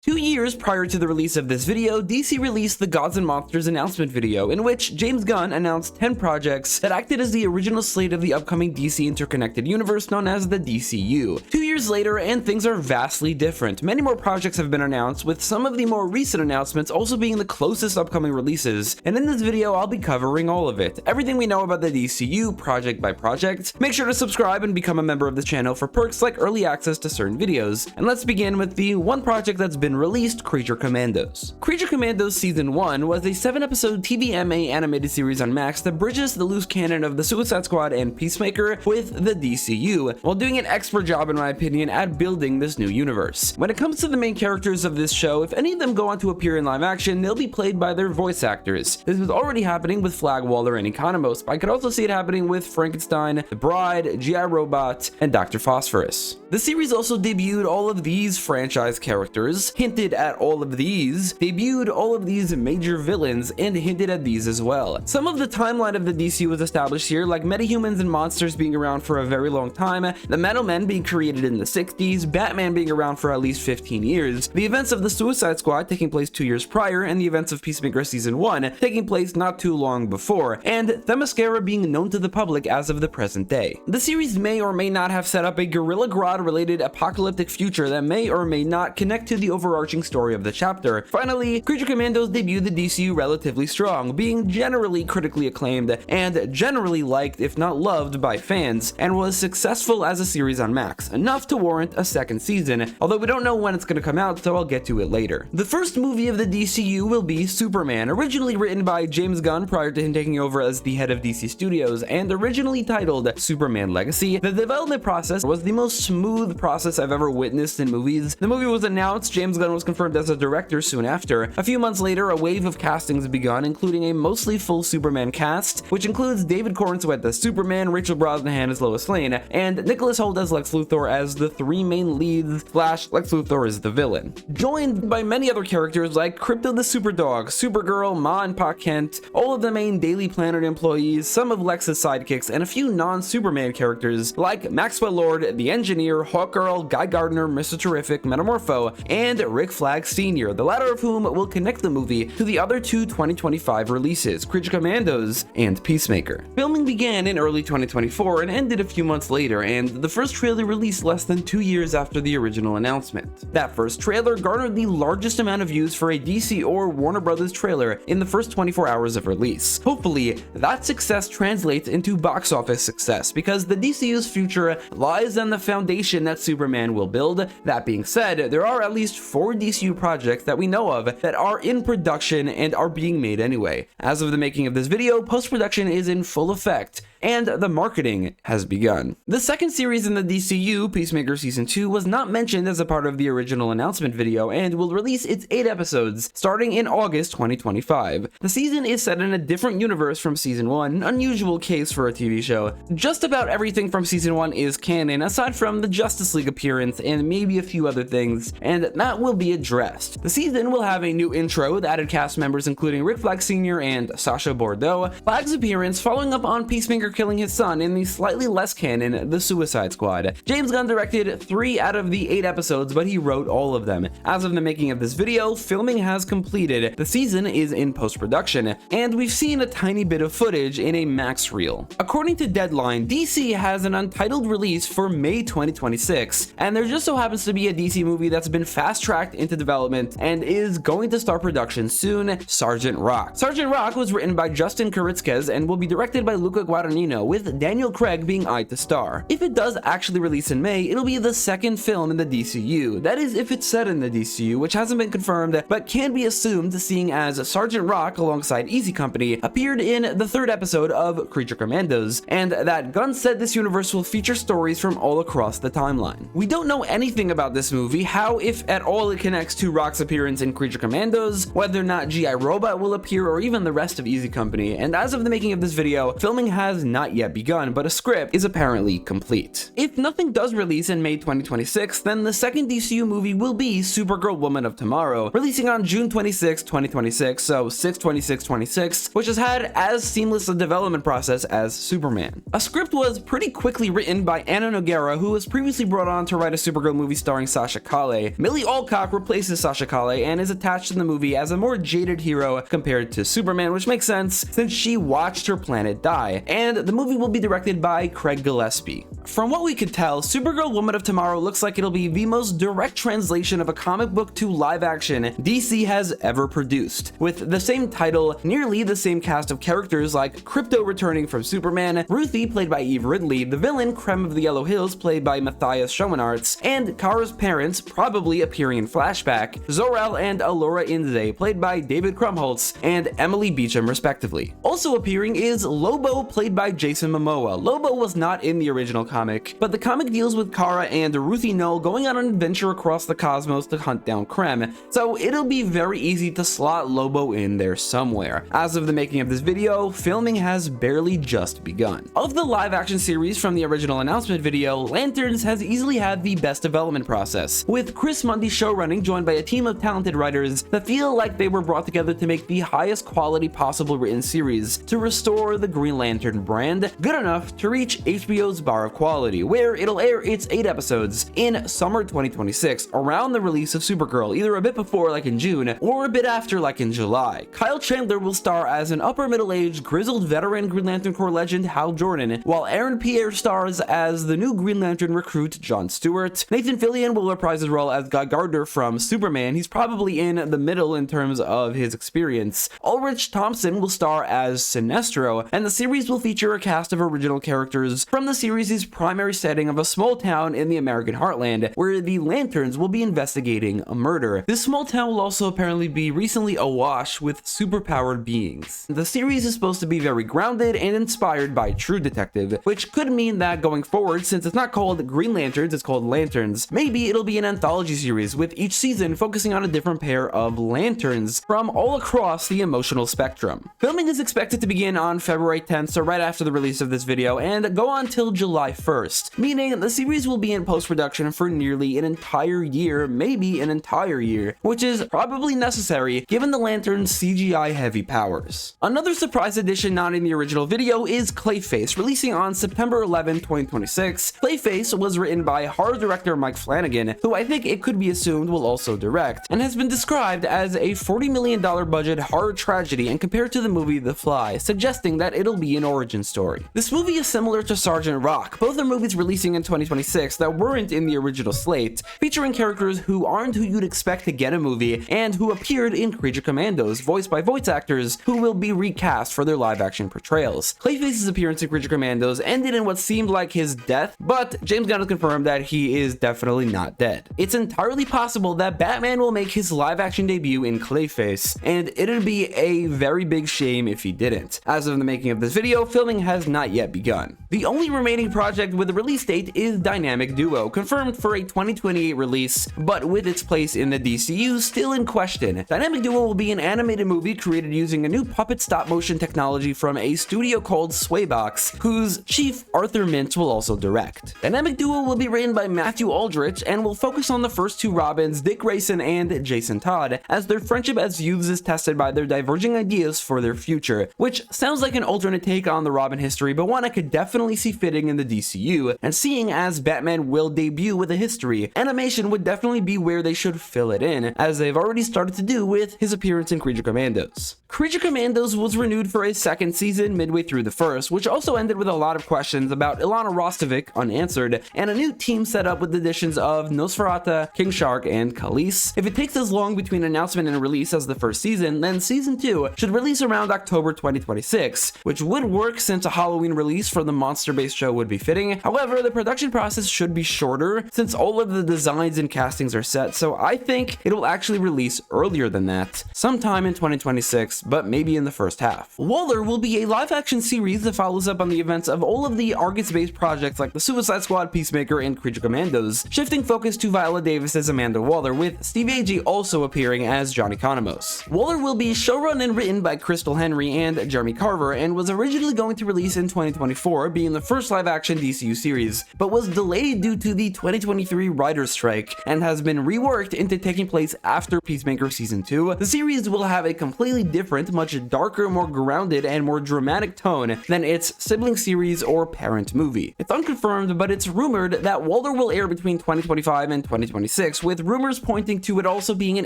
2 years prior to the release of this video, DC released the Gods and Monsters announcement video, in which James Gunn announced 10 projects that acted as the original slate of the upcoming DC interconnected universe known as the DCU. 2 years later, and things are vastly different. Many more projects have been announced, with some of the more recent announcements also being the closest upcoming releases, and in this video I'll be covering all of it. Everything we know about the DCU, project by project. Make sure to subscribe and become a member of the channel for perks like early access to certain videos. And let's begin with the one project that's been released, Creature Commandos. Creature Commandos Season 1 was a 7-episode TVMA animated series on Max that bridges the loose canon of the Suicide Squad and Peacemaker with the DCU, while doing an expert job in my opinion at building this new universe. When it comes to the main characters of this show, if any of them go on to appear in live action, they'll be played by their voice actors. This was already happening with Flag Waller and Economos, but I could also see it happening with Frankenstein, The Bride, G.I. Robot, and Dr. Phosphorus. The series also debuted all of these franchise characters, hinted at all of these, debuted all of these major villains, and hinted at these as well. Some of the timeline of the DCU was established here, like metahumans and monsters being around for a very long time, the Metal Men being created in the 60s, Batman being around for at least 15 years, the events of the Suicide Squad taking place 2 years prior, and the events of Peacemaker Season 1 taking place not too long before, and Themyscira being known to the public as of the present day. The series may or may not have set up a Gorilla Grodd related apocalyptic future that may or may not connect to the overarching story of the chapter. Finally, Creature Commandos debuted the DCU relatively strong, being generally critically acclaimed and generally liked if not loved by fans, and was successful as a series on Max, enough to warrant a second season, although we don't know when it's going to come out, so I'll get to it later. The first movie of the DCU will be Superman, originally written by James Gunn prior to him taking over as the head of DC Studios, and originally titled Superman Legacy. The development process was the most smooth process I've ever witnessed in movies. The movie was announced, James Gunn was confirmed as a director soon after. A few months later, a wave of castings begun, including a mostly full Superman cast, which includes David Corenswet as Superman, Rachel Brosnahan as Lois Lane, and Nicholas Hoult as Lex Luthor as the three main leads, / Lex Luthor is the villain. Joined by many other characters like Krypto the Superdog, Supergirl, Ma and Pa Kent, all of the main Daily Planet employees, some of Lex's sidekicks, and a few non-Superman characters like Maxwell Lord, the Engineer, Hawkgirl, Guy Gardner, Mr. Terrific, Metamorpho, and Rick Flag Sr., the latter of whom will connect the movie to the other two 2025 releases, Creature Commandos and Peacemaker. Filming began in early 2024 and ended a few months later, and the first trailer released less than 2 years after the original announcement. That first trailer garnered the largest amount of views for a DC or Warner Brothers trailer in the first 24 hours of release. Hopefully, that success translates into box office success, because the DCU's future lies on the foundation that Superman will build. That being said, there are at least 4 DCU projects that we know of that are in production and are being made anyway. As of the making of this video, post-production is in full effect, and the marketing has begun. The second series in the DCU, Peacemaker Season 2, was not mentioned as a part of the original announcement video and will release its 8 episodes starting in August 2025. The season is set in a different universe from Season 1, an unusual case for a TV show. Just about everything from Season 1 is canon, aside from the Justice League appearance and maybe a few other things, and that will be addressed. The season will have a new intro with added cast members including Rick Flag Sr. and Sasha Bordeaux. Flag's appearance following up on Peacemaker killing his son in the slightly less canon The Suicide Squad. James Gunn directed 3 out of the 8 episodes, but he wrote all of them. As of the making of this video, filming has completed, the season is in post-production, and we've seen a tiny bit of footage in a Max reel. According to Deadline, DC has an untitled release for May 2026, and there just so happens to be a DC movie that's been fast-tracked into development and is going to start production soon, Sergeant Rock. Sergeant Rock was written by Justin Kuritzkes and will be directed by Luca Guadagnino, with Daniel Craig being eyed to star. If it does actually release in May, it'll be the second film in the DCU. That is, if it's set in the DCU, which hasn't been confirmed, but can be assumed, seeing as Sergeant Rock, alongside Easy Company, appeared in the 3rd episode of Creature Commandos, and that Gunn said this universe will feature stories from all across the timeline. We don't know anything about this movie, how, if at all, it connects to Rock's appearance in Creature Commandos, whether or not G.I. Robot will appear, or even the rest of Easy Company, and as of the making of this video, filming has not yet begun, but a script is apparently complete. If nothing does release in May 2026, then the second DCU movie will be Supergirl Woman of Tomorrow, releasing on June 26, 2026, so 6/26/26, which has had as seamless a development process as Superman. A script was pretty quickly written by Anna Noguera, who was previously brought on to write a Supergirl movie starring Sasha Calle. Millie Alcock replaces Sasha Calle and is attached in the movie as a more jaded hero compared to Superman, which makes sense since she watched her planet die. And the movie will be directed by Craig Gillespie. From what we could tell, Supergirl Woman of Tomorrow looks like it'll be the most direct translation of a comic book to live action DC has ever produced, with the same title, nearly the same cast of characters like Krypto returning from Superman, Ruthie played by Eve Ridley, the villain Krem of the Yellow Hills played by Matthias Schoenarts, and Kara's parents probably appearing in flashback, Zor-El and Alora Inze played by David Krumholtz and Emily Beecham respectively. Also appearing is Lobo played by Jason Momoa. Lobo was not in the original comic, but the comic deals with Kara and Ruthie Null going on an adventure across the cosmos to hunt down Krem, so it'll be very easy to slot Lobo in there somewhere. As of the making of this video, filming has barely just begun. Of the live action series from the original announcement video, Lanterns has easily had the best development process, with Chris Mundy showrunning joined by a team of talented writers that feel like they were brought together to make the highest quality possible written series to restore the Green Lantern brand good enough to reach HBO's bar of quality, where it'll air its 8 episodes in summer 2026, around the release of Supergirl, either a bit before like in June, or a bit after like in July. Kyle Chandler will star as an upper middle-aged grizzled veteran Green Lantern Corps legend Hal Jordan, while Aaron Pierre stars as the new Green Lantern recruit John Stewart. Nathan Fillion will reprise his role as Guy Gardner from Superman. He's probably in the middle in terms of his experience. Ulrich Thompson will star as Sinestro, and the series will feature a cast of original characters from the series' primary setting of a small town in the American heartland, where the Lanterns will be investigating a murder. This small town will also apparently be recently awash with superpowered beings. The series is supposed to be very grounded and inspired by True Detective, which could mean that going forward, since it's not called Green Lanterns, it's called Lanterns, maybe it'll be an anthology series with each season focusing on a different pair of lanterns from all across the emotional spectrum. Filming is expected to begin on February 10th, so right after the release of this video, and go on till July 1st, meaning the series will be in post-production for nearly an entire year, maybe an entire year, which is probably necessary given the Lantern's CGI-heavy powers. Another surprise addition not in the original video is Clayface, releasing on September 11, 2026. Clayface was written by horror director Mike Flanagan, who I think it could be assumed will also direct, and has been described as a $40 million budget horror tragedy and compared to the movie The Fly, suggesting that it'll be an origin story. This movie is similar to Sergeant Rock. Both are movies releasing in 2026 that weren't in the original slate, featuring characters who aren't who you'd expect to get a movie and who appeared in Creature Commandos, voiced by voice actors who will be recast for their live-action portrayals. Clayface's appearance in Creature Commandos ended in what seemed like his death, but James Gunn has confirmed that he is definitely not dead. It's entirely possible that Batman will make his live-action debut in Clayface, and it'd be a very big shame if he didn't. As of the making of this video, filming has not yet begun. The only remaining project with a release date is Dynamic Duo, confirmed for a 2028 release, but with its place in the DCU still in question. Dynamic Duo will be an animated movie created using a new puppet stop-motion technology from a studio called Swaybox, whose chief Arthur Mintz will also direct. Dynamic Duo will be written by Matthew Aldrich and will focus on the first two Robins, Dick Grayson and Jason Todd, as their friendship as youths is tested by their diverging ideas for their future, which sounds like an alternate take on the Robin history, but one I could definitely see fitting in the DCU, and seeing as Batman will debut with a history, animation would definitely be where they should fill it in, as they've already started to do with his appearance in Creature Commandos. Creature Commandos was renewed for a second season midway through the first, which also ended with a lot of questions about Ilana Rostovic unanswered, and a new team set up with the additions of Nosferatu, King Shark, and Khalees. If it takes as long between announcement and release as the first season, then season 2 should release around October 2026, which would work since a Halloween release for the monster-based show would be fitting. However, the production process should be shorter since all of the designs and castings are set, so I think it will actually release earlier than that, sometime in 2026, but maybe in the first half. Waller will be a live-action series that follows up on the events of all of the Argus-based projects like the Suicide Squad, Peacemaker, and Creature Commandos, shifting focus to Viola Davis as Amanda Waller, with Steve Agee also appearing as Johnny Economos. Waller will be showrun and written by Crystal Henry and Jeremy Carver, and was originally going to release in 2024, being the first live-action DCU series, but was delayed due to the 2023 writer's strike, and has been reworked into taking place after Peacemaker Season 2. The series will have a completely different, much darker, more grounded, and more dramatic tone than its sibling series or parent movie. It's unconfirmed, but it's rumored that Waller will air between 2025 and 2026, with rumors pointing to it also being an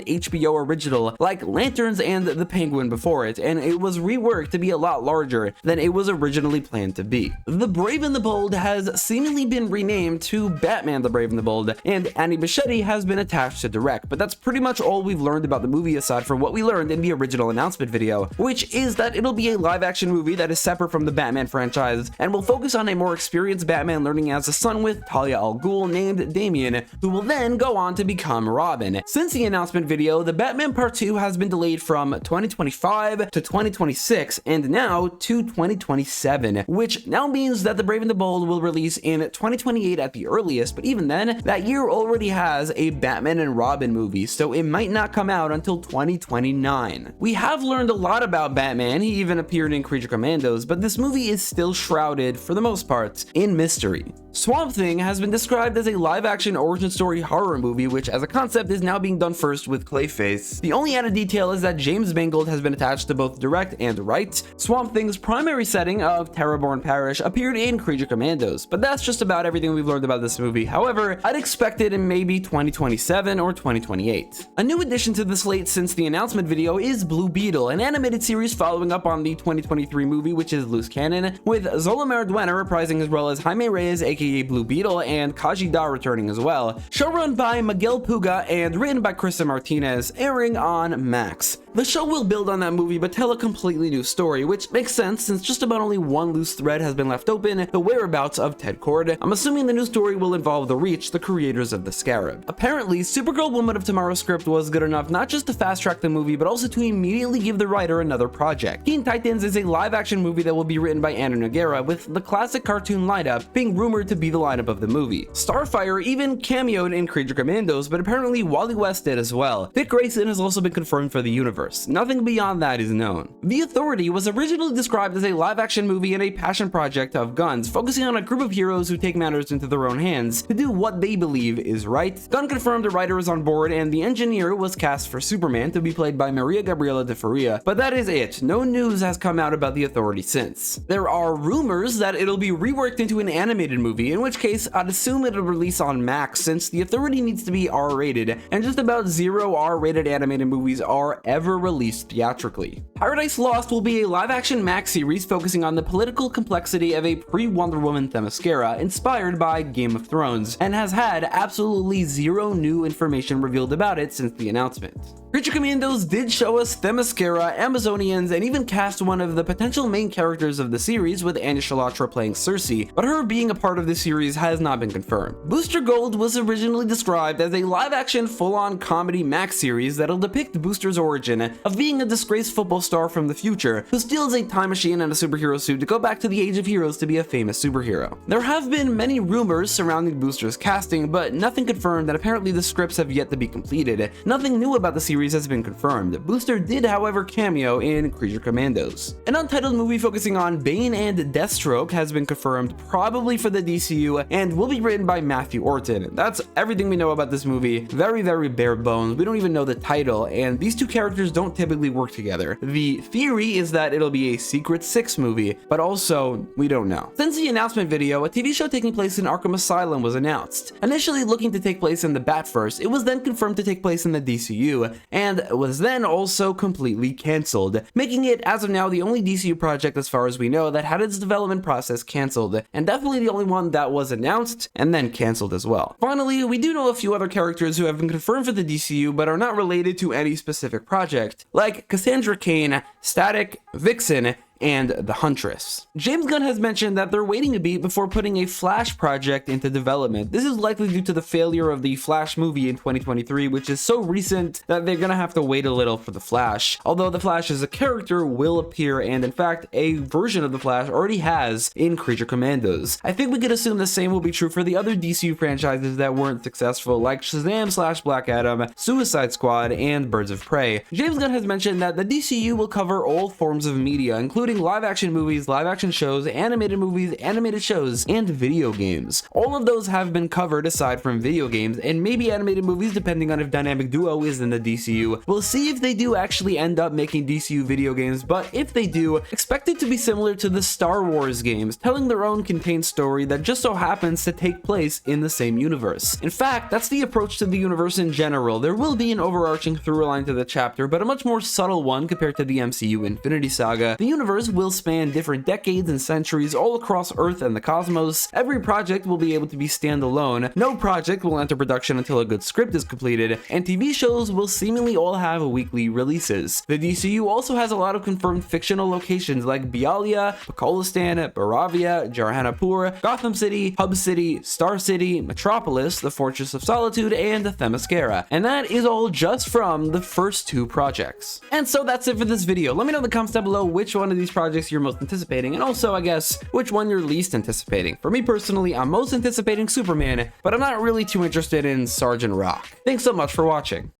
HBO original, like Lanterns and The Penguin before it, and it was reworked to be a lot larger than it was originally planned to be. The Brave and the Bold has seemingly been renamed to Batman the Brave and the Bold, and Andy Muschietti has been attached to direct, but that's pretty much all we've learned about the movie aside from what we learned in the original announcement video, which is that it'll be a live-action movie that is separate from the Batman franchise, and will focus on a more experienced Batman learning as a son with Talia al Ghul named Damian, who will then go on to become Robin. Since the announcement video, the Batman Part 2 has been delayed from 2025 to 2026, and now to 2027, which now means that The Brave and the Bold will release in 2028 at the earliest, but even then, that year already has a Batman and Robin movie, so it might not come out until 2029. We have learned a lot about Batman, he even appeared in Creature Commandos, but this movie is still shrouded, for the most part, in mystery. Swamp Thing has been described as a live-action origin story horror movie, which as a concept is now being done first with Clayface. The only added detail is that James Mangold has been attached to both direct and write. Swamp Thing's primary setting of Terraborn Parish appeared in Creature Commandos, but that's just about everything we've learned about this movie. However, I'd expect it in maybe 2027 or 2028. A new addition to the slate since the announcement video is Blue Beetle, an animated series following up on the 2023 movie, which is loose canon, with Zola Mariduena reprising as well as Jaime Reyes aka Blue Beetle and Kaji Da returning as well. Showrun by Miguel Puga and written by Krista Martinez, airing on Max. The show will build on that movie but tell a completely new story, which makes sense since just about only one loose thread has been left open, the whereabouts of Ted Kord. I'm assuming the new story will involve the Reach, the creators of the Scarab. Apparently, Supergirl Woman of Tomorrow script was good enough not just to fast track the movie, but also to immediately give the writer another project. Teen Titans is a live-action movie that will be written by Anna Nogueira, with the classic cartoon lineup being rumored to be the lineup of the movie. Starfire even cameoed in Creature Commandos, but apparently Wally West did as well. Dick Grayson has also been confirmed for the universe. Nothing beyond that is known. The Authority was originally described as a live-action movie and a passion project of Gunn's, focusing on a group of heroes who take matters into their own hands to do what they believe is right. Gunn confirmed the writer is on board, and the engineer was cast for Superman to be played by Maria Gabriela de Faria, but that is it. No news has come out about The Authority since. There are rumors that it'll be reworked into an animated movie, in which case I'd assume it'll release on Max since The Authority needs to be R-rated, and just about 0 R-rated animated movies are ever released theatrically. Paradise Lost will be a live-action Max series focusing on the political complexity of a pre-Wonder Woman Themyscira inspired by Game of Thrones, and has had absolutely 0 new information revealed about it since the announcement. Creature Commandos did show us Themyscira, Amazonians, and even cast one of the potential main characters of the series with Anya Shalatra playing Cersei, but her being a part of the series has not been confirmed. Booster Gold was originally described as a live-action full-on comedy Max series that'll depict Booster's origin of being a disgraced football star from the future who steals a time machine and a superhero suit to go back to the Age of Heroes to be a famous superhero. There have been many rumors surrounding Booster's casting, but nothing confirmed, and apparently the scripts have yet to be completed. Nothing new about the series has been confirmed. Booster did, however, cameo in Creature Commandos. An untitled movie focusing on Bane and Deathstroke has been confirmed, probably for the DCU, and will be written by Matthew Orton. That's everything we know about this movie. Very, very bare bones. We don't even know the title, and these two characters don't typically work together. The theory is that it'll be a Secret Six movie, but also, we don't know. Since the announcement video, a TV show taking place in Arkham Asylum was announced. Initially looking to take place in the Batverse, it was then confirmed to take place in the DCU, and was then also completely cancelled, making it, as of now, the only DCU project as far as we know that had its development process cancelled, and definitely the only one that was announced and then cancelled as well. Finally, we do know a few other characters who have been confirmed for the DCU but are not related to any specific project, like Cassandra Cain, Static, Vixen, and The Huntress. James Gunn has mentioned that they're waiting a beat before putting a Flash project into development. This is likely due to the failure of the Flash movie in 2023, which is so recent that they're gonna have to wait a little for the Flash. Although the Flash as a character will appear, and in fact, a version of the Flash already has in Creature Commandos. I think we could assume the same will be true for the other DCU franchises that weren't successful, like Shazam/Black Adam, Suicide Squad, and Birds of Prey. James Gunn has mentioned that the DCU will cover all forms of media, including live-action movies, live-action shows, animated movies, animated shows, and video games. All of those have been covered aside from video games, and maybe animated movies depending on if Dynamic Duo is in the DCU. We'll see if they do actually end up making DCU video games, but if they do, expect it to be similar to the Star Wars games, telling their own contained story that just so happens to take place in the same universe. In fact, that's the approach to the universe in general. There will be an overarching through line to the chapter, but a much more subtle one compared to the MCU Infinity Saga. The universe will span different decades and centuries all across Earth and the cosmos. Every project will be able to be standalone. No project will enter production until a good script is completed, and TV shows will seemingly all have weekly releases. The DCU also has a lot of confirmed fictional locations like Bialya, Pakistan, Baravia, Jarhanapur, Gotham City, Hub City, Star City, Metropolis, the Fortress of Solitude, and Themyscira. And that is all just from the first two projects. And so that's it for this video. Let me know in the comments down below which one of these projects you're most anticipating, and also, I guess, which one you're least anticipating. For me personally, I'm most anticipating Superman, but I'm not really too interested in Sergeant Rock. Thanks so much for watching.